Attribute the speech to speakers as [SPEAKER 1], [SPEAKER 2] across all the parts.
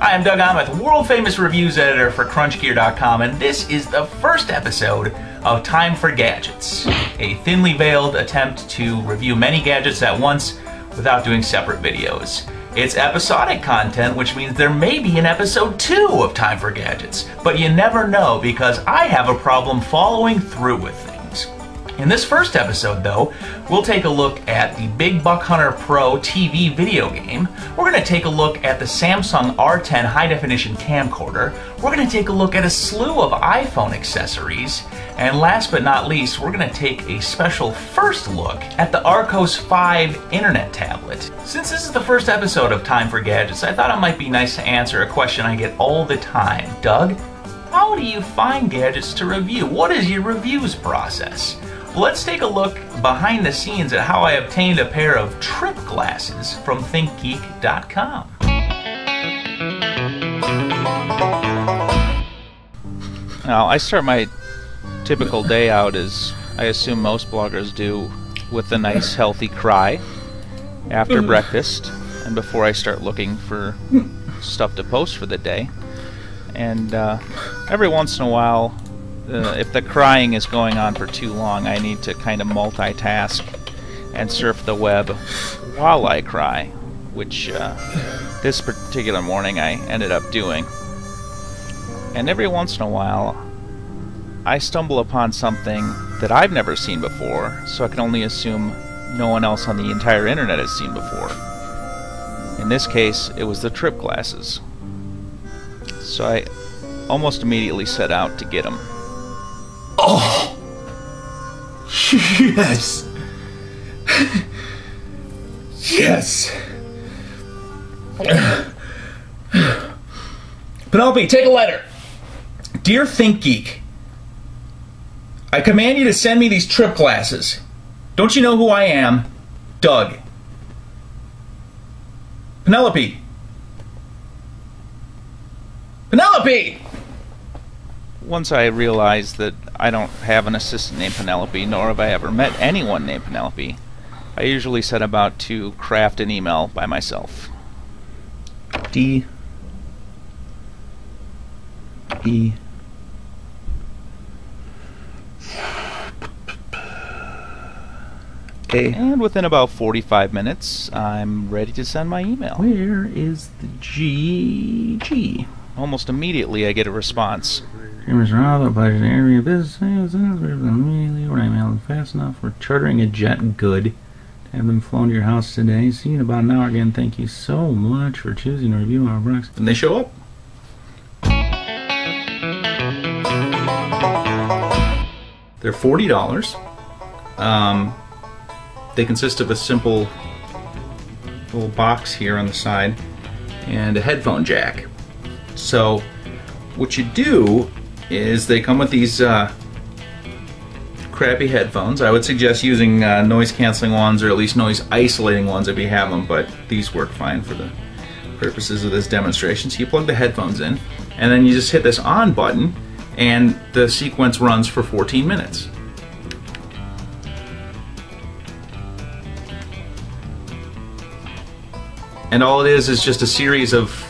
[SPEAKER 1] Hi, I'm Doug Aamoth, world-famous reviews editor for CrunchGear.com, and this is the first episode of Time for Gadgets, a thinly veiled attempt to review many gadgets at once without doing separate videos. It's episodic content, which means there may be an episode 2 of Time for Gadgets, but you never know because I have a problem following through with things. In this first episode, though, we'll take a look at the Big Buck Hunter Pro TV video game. We're going to take a look at the Samsung R10 high-definition camcorder. We're going to take a look at a slew of iPhone accessories. And last but not least, we're going to take a special first look at the Archos 5 internet tablet. Since this is the first episode of Time for Gadgets, I thought it might be nice to answer a question I get all the time. Doug, how do you find gadgets to review? What is your reviews process? Let's take a look behind the scenes at how I obtained a pair of trip glasses from ThinkGeek.com. Now, I start my typical day out as I assume most bloggers do, with a nice healthy cry after breakfast and before I start looking for stuff to post for the day. And every once in a while, if the crying is going on for too long, I need to kind of multitask and surf the web while I cry, which this particular morning I ended up doing. And every once in a while, I stumble upon something that I've never seen before, so I can only assume no one else on the entire internet has seen before. In this case, it was the trip glasses. So I almost immediately set out to get them.
[SPEAKER 2] Oh! Yes! Yes! Penelope, take a letter. Dear ThinkGeek, I command you to send me these trip glasses. Don't you know who I am? Doug. Penelope! Penelope!
[SPEAKER 1] Once I realized that I don't have an assistant named Penelope, nor have I ever met anyone named Penelope, I usually set about to craft an email by myself. D E A. And within about 45 minutes, I'm ready to send my email. Where is the G? Almost immediately I get a response. Dear Mr. Aamoth, a pleasure to interview your business. Immediately, we're not fast enough. We're chartering a jet. Good. To have them flown to your house today. See you in about an hour again. Thank you so much for choosing to review our products.
[SPEAKER 2] And they show up. They're $40. They consist of a simple little box here on the side and a headphone jack. So what you do is they come with these crappy headphones. I would suggest using noise canceling ones, or at least noise isolating ones if you have them, but these work fine for the purposes of this demonstration. So you plug the headphones in and then you just hit this on button and the sequence runs for 14 minutes. And all it is just a series of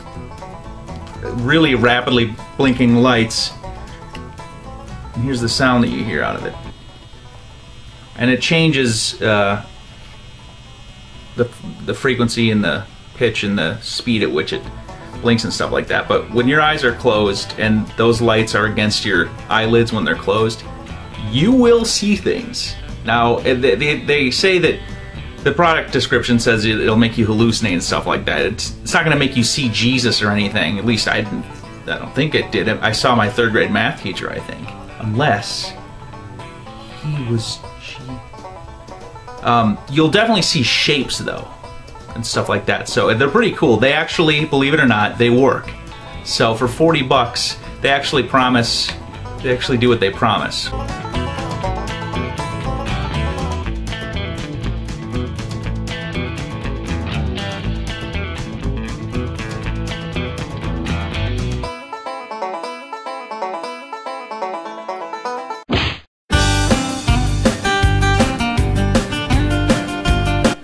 [SPEAKER 2] really rapidly blinking lights. And here's the sound that you hear out of it. And it changes the frequency and the pitch and the speed at which it blinks and stuff like that. But when your eyes are closed and those lights are against your eyelids when they're closed, you will see things. Now, they say that the product description says it'll make you hallucinate and stuff like that. It's not going to make you see Jesus or anything. At least I don't think it did. I saw my 3rd grade math teacher, I think. Unless he was... you'll definitely see shapes, though, and stuff like that. So they're pretty cool. They actually, believe it or not, they work. So for 40 bucks, they actually do what they promise.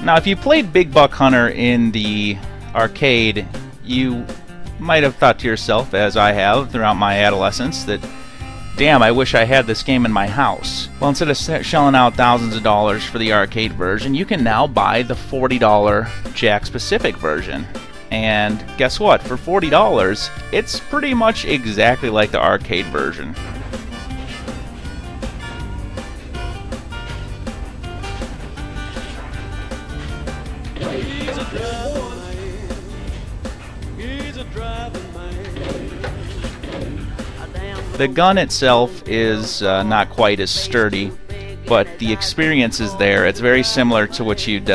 [SPEAKER 1] Now, if you played Big Buck Hunter in the arcade, you
[SPEAKER 2] might have thought to yourself, as I have throughout my adolescence, that damn, I wish I had this game in my house. Well, instead of shelling out thousands of dollars for the arcade version, you can now buy the $40 Jack-specific version. And guess what? For $40, it's pretty much exactly like the arcade version. The gun itself is not quite as sturdy, but the experience is there. It's very similar to what you'd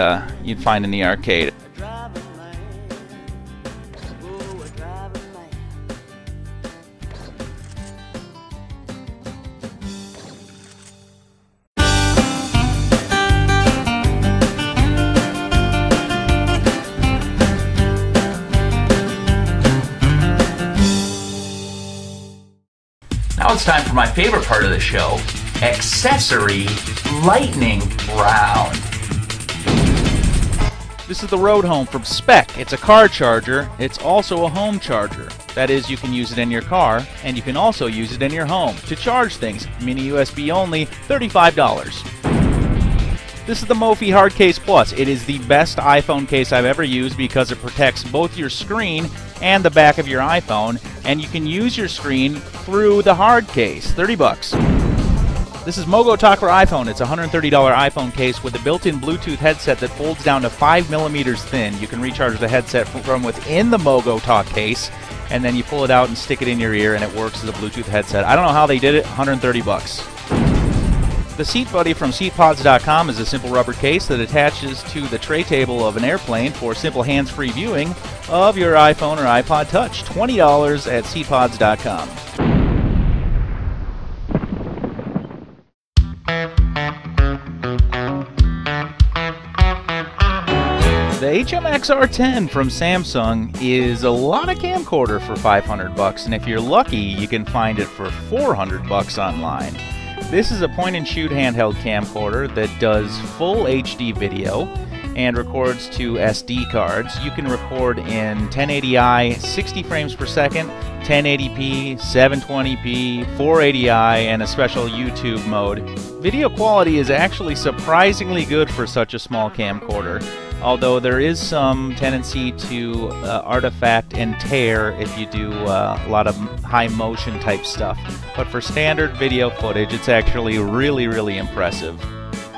[SPEAKER 2] find in the arcade.
[SPEAKER 1] Now it's time for my favorite part of the show, accessory lightning round.
[SPEAKER 2] This is the Road Home from Spec. It's a car charger. It's also a home charger. That is, you can use it in your car, and you can also use it in your home to charge things. Mini USB only, $35. This is the Mophie Hard Case Plus. It is the best iPhone case I've ever used because it protects both your screen and the back of your iPhone, and you can use your screen through the hard case. 30 bucks. This is Mogo Talk for iPhone. It's a $130 iPhone case with a built-in Bluetooth headset that folds down to 5 millimeters thin. You can recharge the headset from within the Mogo Talk case, and then you pull it out and stick it in your ear, and it works as a Bluetooth headset. I don't know how they did it. 130 bucks. The Seat Buddy from SeatPods.com is a simple rubber case that attaches to the tray table of an airplane for simple hands-free viewing of your iPhone or iPod Touch. $20 at SeatPods.com. The HMX R10 from Samsung is a lot of camcorder for 500 bucks, and if you're lucky, you can find it for 400 bucks online. This is a point-and-shoot handheld camcorder that does full HD video and records to SD cards. You can record in 1080i, 60 frames per second, 1080p, 720p, 480i, and a special YouTube mode. Video quality is actually surprisingly good for such a small camcorder, although there is some tendency to artifact and tear if you do a lot of high motion type stuff. But for standard video footage, it's actually really impressive.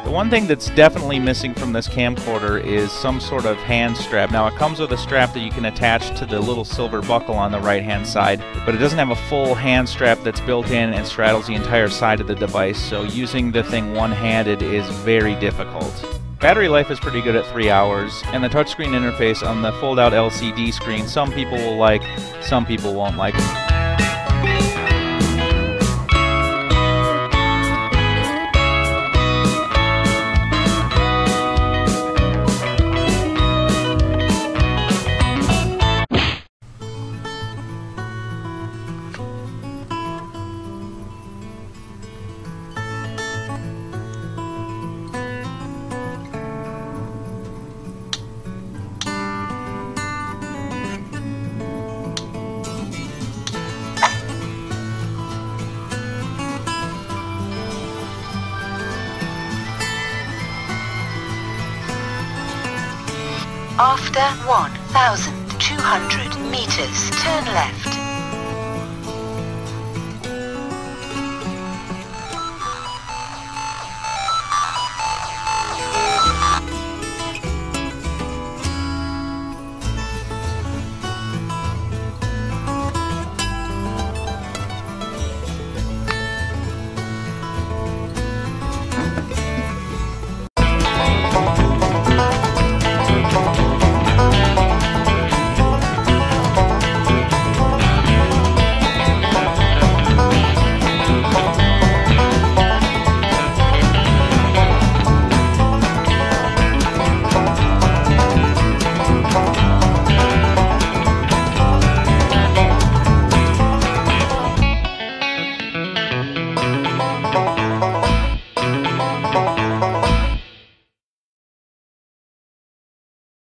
[SPEAKER 2] The one thing that's definitely missing from this camcorder is some sort of hand strap. Now, it comes with a strap that you can attach to the little silver buckle on the right-hand side, but it doesn't have a full hand strap that's built in and straddles the entire side of the device, so using the thing one-handed is very difficult. Battery life is pretty good at 3 hours, and the touchscreen interface on the fold-out LCD screen, some people will like, some people won't like.
[SPEAKER 3] After 1,200 meters, turn left.